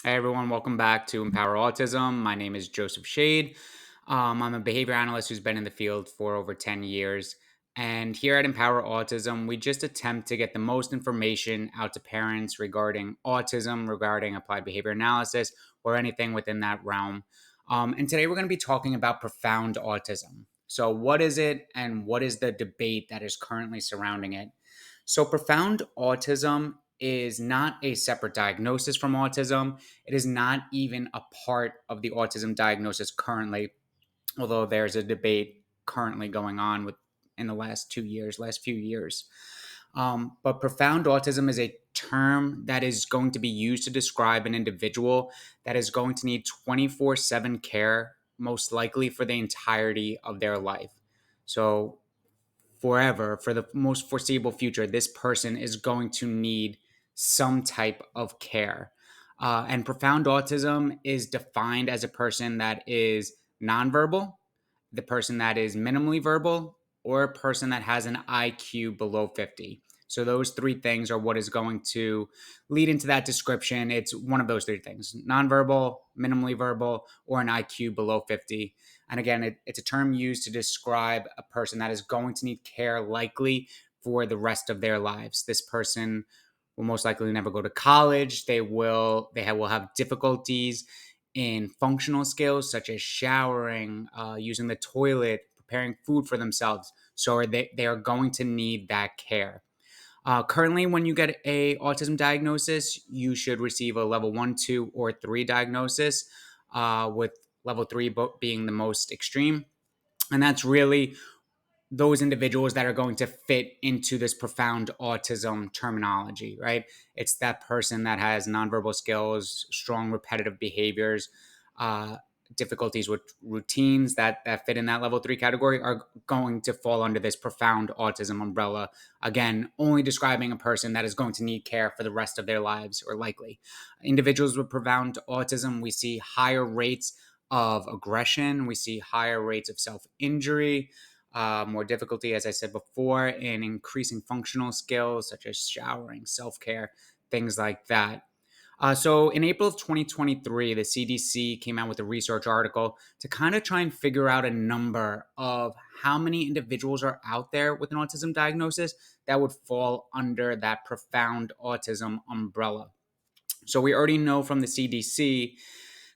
Hey everyone, welcome back to Empower Autism. My name is Joseph Shade. I'm a behavior analyst who's been in the field for over 10 years. And here at Empower Autism, we just attempt to get the most information out to parents regarding autism, regarding applied behavior analysis, or anything within that realm. And today we're going to be talking about profound autism. So, what is it, and what is the debate that is currently surrounding it? So, profound autism is not a separate diagnosis from autism. It is not even a part of the autism diagnosis currently, although there's a debate currently going on with in the last few years. But profound autism is a term that is going to be used to describe an individual that is going to need 24/7 care, most likely for the entirety of their life. So forever, for the most foreseeable future, this person is going to need some type of care. And profound autism is defined as a person that is nonverbal, the person that is minimally verbal, or a person that has an IQ below 50. So those three things are what is going to lead into that description. It's one of those three things: nonverbal, minimally verbal, or an IQ below 50. And again, it's a term used to describe a person that is going to need care likely for the rest of their lives. This person will most likely never go to college. Will have difficulties in functional skills such as showering, using the toilet, preparing food for themselves. So they are going to need that care. Currently, when you get a autism diagnosis, you should receive a level 1, 2, or 3 diagnosis, with level 3 being the most extreme. And that's really those individuals that are going to fit into this profound autism terminology, right? It's that person that has nonverbal skills, strong repetitive behaviors, uh, difficulties with routines that fit in that level 3 category are going to fall under this profound autism umbrella. Again, only describing a person that is going to need care for the rest of their lives, or likely. Individuals with profound autism, we see higher rates of aggression, we see higher rates of self injury, more difficulty, as I said before, in increasing functional skills such as showering, self care, things like that. So, in April of 2023, the CDC came out with a research article to kind of try and figure out a number of how many individuals are out there with an autism diagnosis that would fall under that profound autism umbrella. So, we already know from the CDC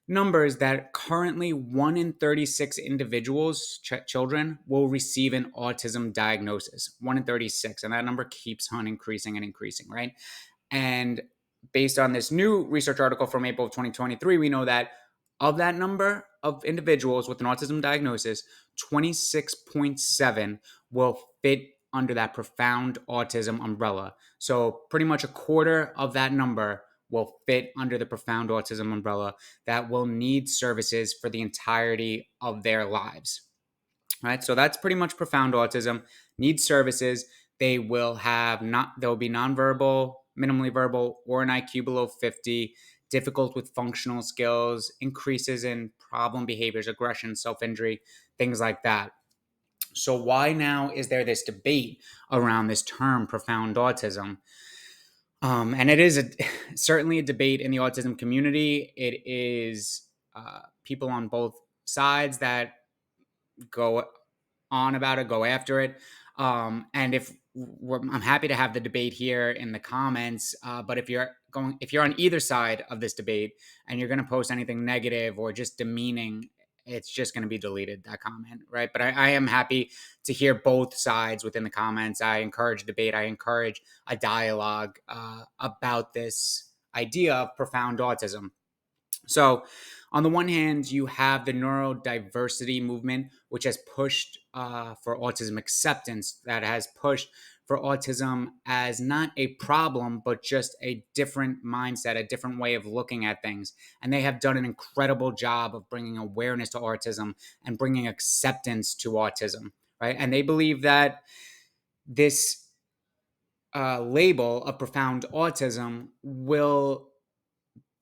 numbers that currently 1 in 36 individuals, children, will receive an autism diagnosis. 1 in 36. And that number keeps on increasing and increasing, right? And based on this new research article from April of 2023, we know that of that number of individuals with an autism diagnosis, 26.7 will fit under that profound autism umbrella. So, pretty much a quarter of that number will fit under the profound autism umbrella that will need services for the entirety of their lives. Right? So that's pretty much profound autism, needs services. They'll be nonverbal, minimally verbal, or an IQ below 50, difficult with functional skills, increases in problem behaviors, aggression, self-injury, things like that. So why now is there this debate around this term profound autism? And it is certainly a debate in the autism community. It is people on both sides that go on about it, go after it. And I'm happy to have the debate here in the comments. But if you're on either side of this debate and you're going to post anything negative or just demeaning, it's just going to be deleted, that comment, right? But I am happy to hear both sides within the comments. I encourage debate. I encourage a dialogue about this idea of profound autism. So, on the one hand, you have the neurodiversity movement, which has pushed for autism acceptance, that has pushed for autism as not a problem, but just a different mindset, a different way of looking at things. And they have done an incredible job of bringing awareness to autism and bringing acceptance to autism, right? And they believe that this label of profound autism will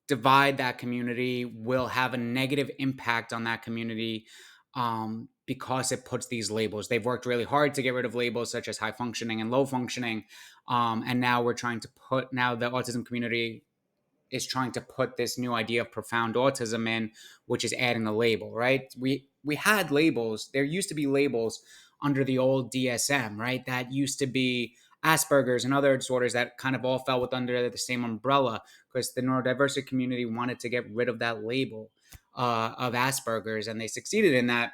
divide that community, will have a negative impact on that community, because it puts these labels. They've worked really hard to get rid of labels such as high functioning and low functioning. And now we're trying to now the autism community is trying to put this new idea of profound autism in, which is adding a label, right? We had labels. There used to be labels under the old DSM, right? That used to be Asperger's and other disorders that kind of all fell with under the same umbrella because the neurodiversity community wanted to get rid of that label of Asperger's, and they succeeded in that.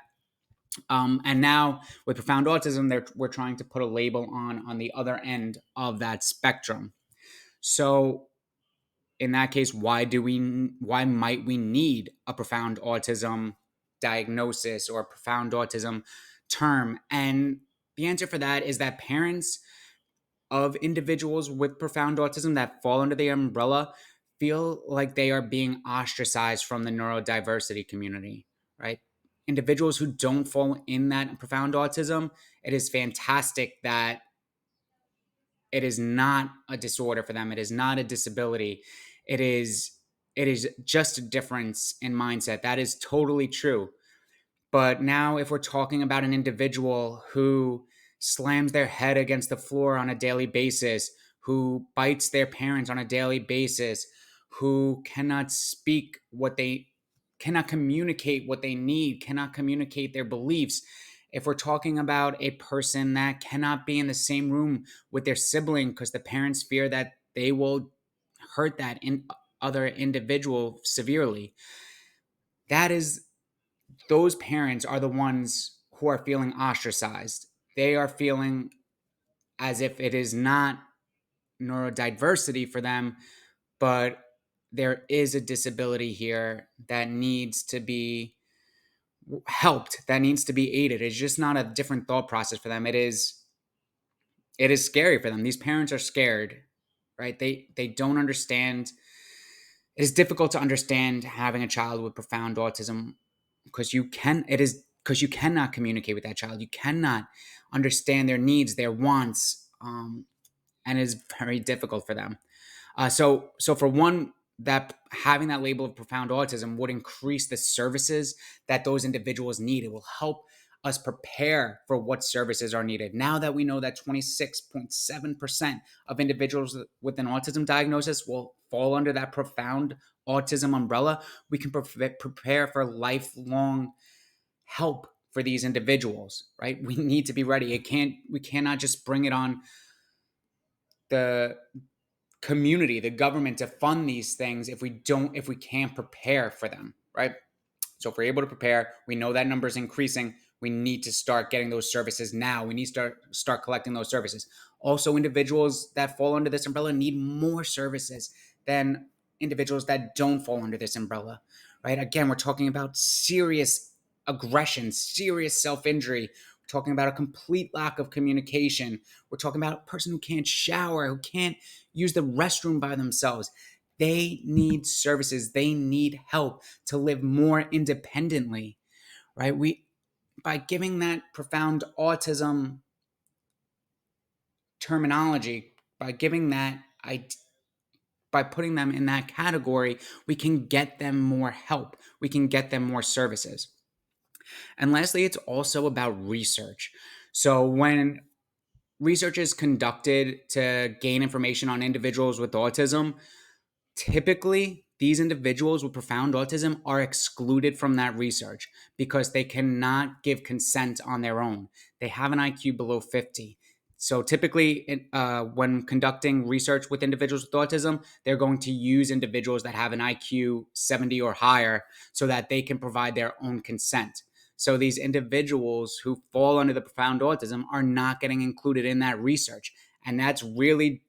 And now with profound autism, we're trying to put a label on the other end of that spectrum. So in that case, why might we need a profound autism diagnosis or a profound autism term? And the answer for that is that parents of individuals with profound autism that fall under the umbrella feel like they are being ostracized from the neurodiversity community, right? Individuals who don't fall in that profound autism, it is fantastic that it is not a disorder for them. It is not a disability. It is it is just a difference in mindset. That is totally true. But now, if we're talking about an individual who slams their head against the floor on a daily basis, who bites their parents on a daily basis, who cannot speak what they cannot communicate what they need, cannot communicate their beliefs, if we're talking about a person that cannot be in the same room with their sibling because the parents fear that they will hurt that other individual severely, that is those parents are the ones who are feeling ostracized. They are feeling as if it is not neurodiversity for them, but there is a disability here that needs to be helped, that needs to be aided. It's just not a different thought process for them. It is scary for them. These parents are scared, right? They don't understand. It is difficult to understand having a child with profound autism because you cannot communicate with that child. You cannot understand their needs, their wants, and it is very difficult for them. So for one, that having that label of profound autism would increase the services that those individuals need. It will help us prepare for what services are needed. Now that we know that 26.7% of individuals with an autism diagnosis will fall under that profound autism umbrella, we can prepare for lifelong help for these individuals, right? We need to be ready. We cannot just bring it on the community, the government to fund these things if we can't prepare for them, right? So if we're able to prepare, we know that number is increasing. We need to start getting those services now. We need to start collecting those services. Also, individuals that fall under this umbrella need more services than individuals that don't fall under this umbrella, right? Again, we're talking about serious aggression, serious self-injury. We're talking about a complete lack of communication. We're talking about a person who can't shower, who can't use the restroom by themselves. They need services. They need help to live more independently, right? By giving that profound autism terminology, by giving that, by putting them in that category, we can get them more help. We can get them more services. And lastly, it's also about research. So when research is conducted to gain information on individuals with autism, typically these individuals with profound autism are excluded from that research because they cannot give consent on their own. They have an IQ below 50. So typically, when conducting research with individuals with autism, they're going to use individuals that have an IQ 70 or higher so that they can provide their own consent. So these individuals who fall under the profound autism are not getting included in that research. And that's really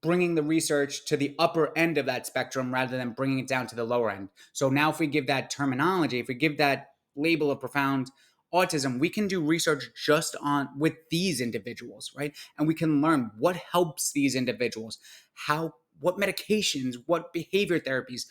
bringing the research to the upper end of that spectrum rather than bringing it down to the lower end. So now if we give that terminology, if we give that label of profound autism, we can do research just on with these individuals, right? And we can learn what helps these individuals, what medications, what behavior therapies,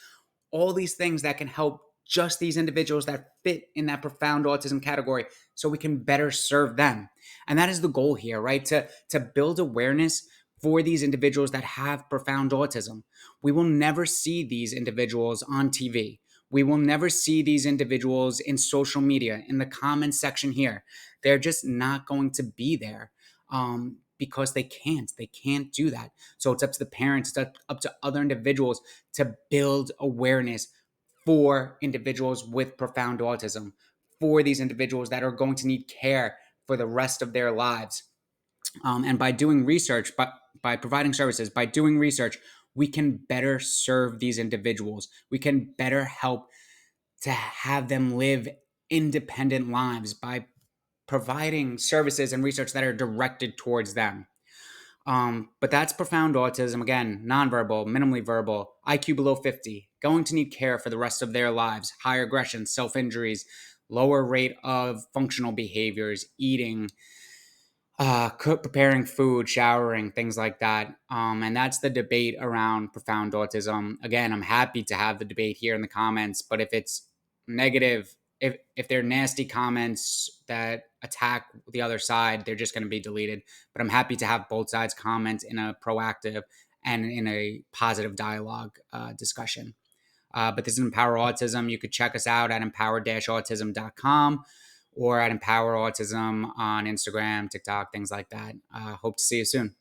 all these things that can help just these individuals that fit in that profound autism category so we can better serve them. And that is the goal here, right? To build awareness for these individuals that have profound autism. We will never see these individuals on TV. We will never see these individuals in social media, in the comments section here. They're just not going to be there. because they can't. They can't do that. So it's up to the parents, it's up to other individuals to build awareness for individuals with profound autism, for these individuals that are going to need care for the rest of their lives. And by doing research, by providing services, by doing research, we can better serve these individuals. We can better help to have them live independent lives by providing services and research that are directed towards them. But that's profound autism. Again, nonverbal, minimally verbal, IQ below 50, going to need care for the rest of their lives, higher aggression, self injuries, lower rate of functional behaviors, eating, preparing food, showering, things like that. And that's the debate around profound autism. Again, I'm happy to have the debate here in the comments, but if it's negative, if they're nasty comments that attack the other side, they're just going to be deleted. But I'm happy to have both sides comment in a proactive and in a positive dialogue discussion. But this is Empower Autism. You could check us out at empower-autism.com or at Empower Autism on Instagram, TikTok, things like that. Hope to see you soon.